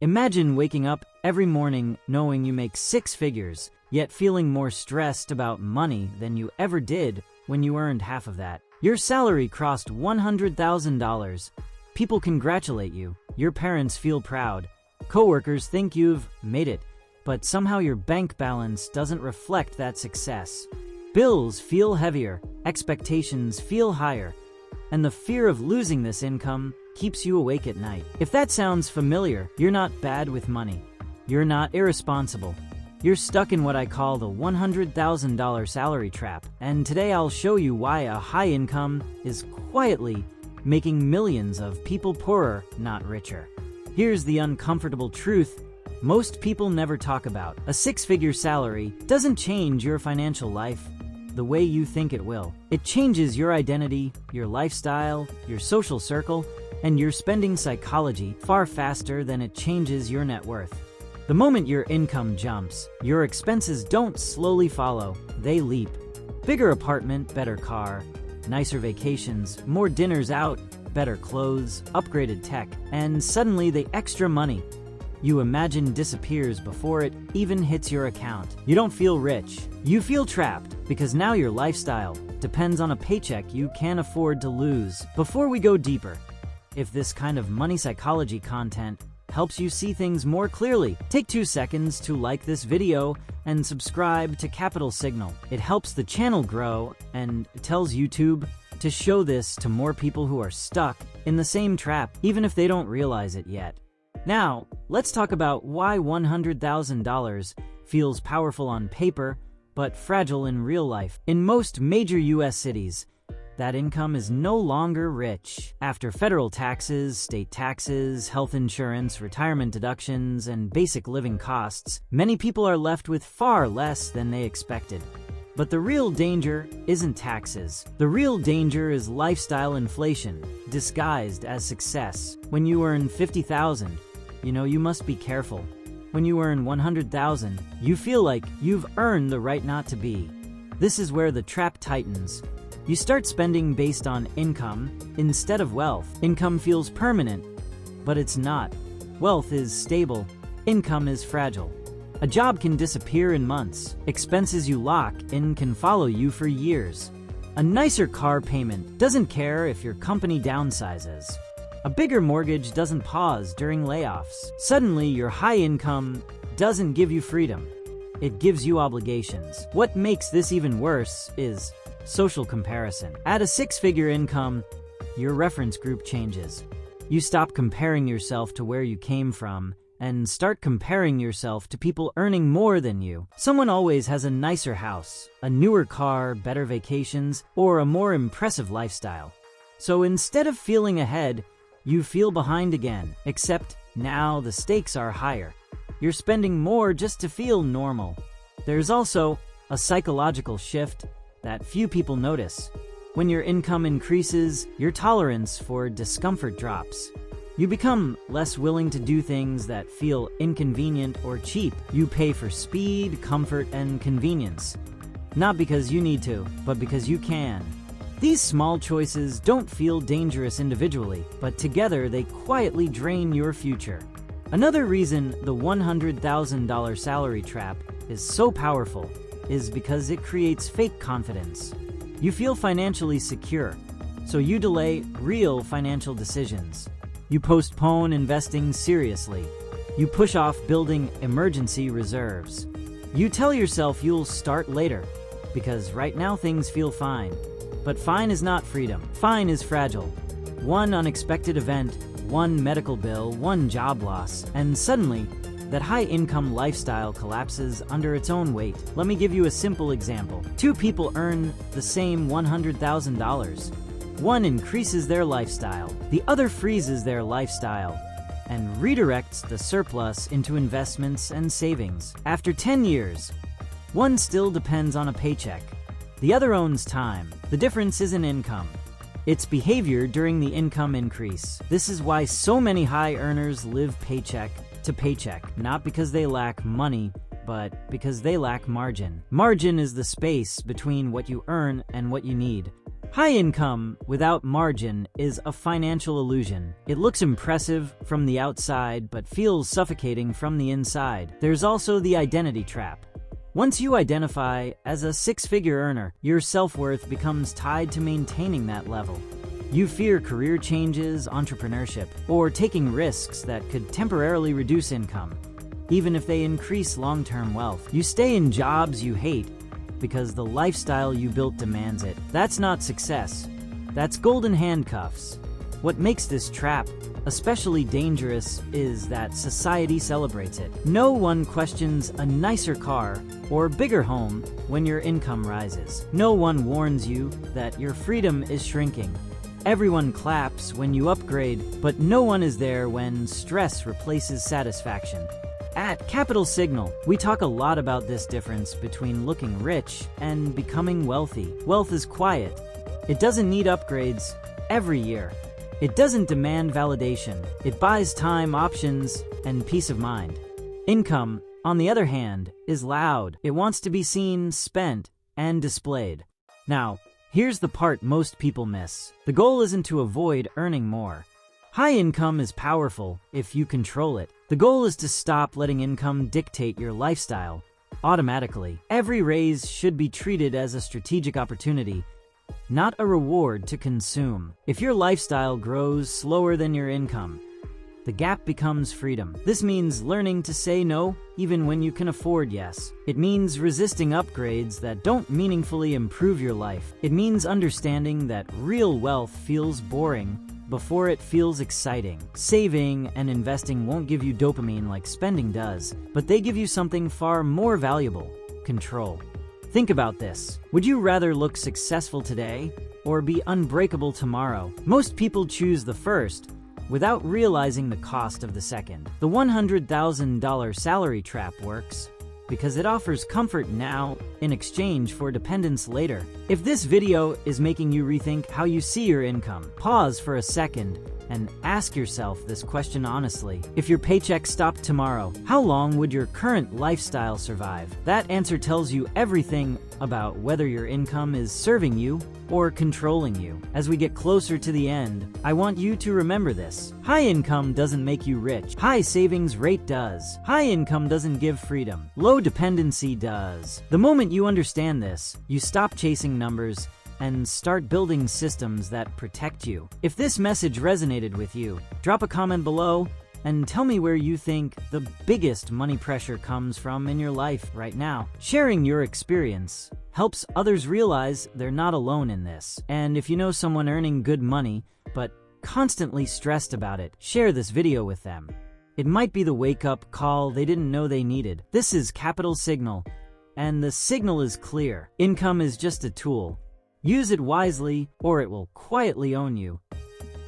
Imagine waking up every morning knowing you make six figures, yet feeling more stressed about money than you ever did when you earned half of that. Your salary crossed $100,000. People congratulate you. Your parents feel proud. Coworkers think you've made it, but somehow your bank balance doesn't reflect that success. Bills feel heavier, expectations feel higher, and the fear of losing this income keeps you awake at night. If that sounds familiar, you're not bad with money. You're not irresponsible. You're stuck in what I call the $100,000 salary trap, and today I'll show you why a high income is quietly making millions of people poorer, not richer. Here's the uncomfortable truth most people never talk about. A six-figure salary doesn't change your financial life the way you think it will. It changes your identity, your lifestyle, your social circle, and your spending psychology far faster than it changes your net worth. The moment your income jumps, your expenses don't slowly follow, they leap. Bigger apartment, better car, nicer vacations, more dinners out, better clothes, upgraded tech, and suddenly the extra money you imagine disappears before it even hits your account. You don't feel rich. You feel trapped because now your lifestyle depends on a paycheck you can't afford to lose. Before we go deeper, if this kind of money psychology content helps you see things more clearly, take 2 seconds to like this video and subscribe to Capital Signal. It helps the channel grow and tells YouTube to show this to more people who are stuck in the same trap, even if they don't realize it yet. Now, let's talk about why $100,000 feels powerful on paper, but fragile in real life. In most major US cities, that income is no longer rich. After federal taxes, state taxes, health insurance, retirement deductions, and basic living costs, many people are left with far less than they expected. But the real danger isn't taxes. The real danger is lifestyle inflation, disguised as success. When you earn $50,000, you must be careful. When you earn $100,000, you feel like you've earned the right not to be. This is where the trap tightens. You start spending based on income instead of wealth. Income feels permanent, but it's not. Wealth is stable. Income is fragile. A job can disappear in months. Expenses you lock in can follow you for years. A nicer car payment doesn't care if your company downsizes. A bigger mortgage doesn't pause during layoffs. Suddenly, your high income doesn't give you freedom. It gives you obligations. What makes this even worse is social comparison. At a six-figure income, your reference group changes. You stop comparing yourself to where you came from and start comparing yourself to people earning more than you. Someone always has a nicer house, a newer car, better vacations, or a more impressive lifestyle. So instead of feeling ahead, you feel behind again, except now the stakes are higher. You're spending more just to feel normal. There's also a psychological shift that few people notice. When your income increases, your tolerance for discomfort drops. You become less willing to do things that feel inconvenient or cheap. You pay for speed, comfort, and convenience. Not because you need to, but because you can. These small choices don't feel dangerous individually, but together they quietly drain your future. Another reason the $100,000 salary trap is so powerful is because it creates fake confidence. You feel financially secure, so you delay real financial decisions. You postpone investing seriously. You push off building emergency reserves. You tell yourself you'll start later, because right now things feel fine. But fine is not freedom. Fine is fragile. One unexpected event, one medical bill, one job loss, and suddenly, that high-income lifestyle collapses under its own weight. Let me give you a simple example. 2 people earn the same $100,000. One increases their lifestyle. The other freezes their lifestyle and redirects the surplus into investments and savings. After 10 years, one still depends on a paycheck. The other owns time. The difference isn't income. It's behavior during the income increase. This is why so many high earners live paycheck to paycheck, not because they lack money, but because they lack margin. Margin is the space between what you earn and what you need. High income without margin is a financial illusion. It looks impressive from the outside, but feels suffocating from the inside. There's also the identity trap. Once you identify as a six-figure earner, your self-worth becomes tied to maintaining that level. You fear career changes, entrepreneurship, or taking risks that could temporarily reduce income. Even if they increase long-term wealth, you stay in jobs you hate because the lifestyle you built demands it. That's not success. That's golden handcuffs. What makes this trap especially dangerous is that society celebrates it. No one questions a nicer car or bigger home when your income rises. No one warns you that your freedom is shrinking. Everyone claps when you upgrade, but no one is there when stress replaces satisfaction. At Capital Signal, we talk a lot about this difference between looking rich and becoming wealthy. Wealth is quiet. It doesn't need upgrades every year. It doesn't demand validation. It buys time, options, and peace of mind. Income, on the other hand, is loud. It wants to be seen, spent, and displayed. Now, here's the part most people miss. The goal isn't to avoid earning more. High income is powerful if you control it. The goal is to stop letting income dictate your lifestyle automatically. Every raise should be treated as a strategic opportunity, not a reward to consume. If your lifestyle grows slower than your income, the gap becomes freedom. This means learning to say no even when you can afford yes. It means resisting upgrades that don't meaningfully improve your life. It means understanding that real wealth feels boring before it feels exciting. Saving and investing won't give you dopamine like spending does, but they give you something far more valuable: control. Think about this. Would you rather look successful today or be unbreakable tomorrow? Most people choose the first without realizing the cost of the second. The $100,000 salary trap works because it offers comfort now in exchange for dependence later. If this video is making you rethink how you see your income, pause for a second and ask yourself this question honestly. If your paycheck stopped tomorrow, how long would your current lifestyle survive? That answer tells you everything about whether your income is serving you or controlling you. As we get closer to the end, I want you to remember this. High income doesn't make you rich. High savings rate does. High income doesn't give freedom. Low dependency does. The moment you understand this, you stop chasing numbers and start building systems that protect you. If this message resonated with you, drop a comment below and tell me where you think the biggest money pressure comes from in your life right now. Sharing your experience helps others realize they're not alone in this. And if you know someone earning good money but constantly stressed about it, share this video with them. It might be the wake-up call they didn't know they needed. This is Capital Signal, and the signal is clear. Income is just a tool. Use it wisely, or it will quietly own you.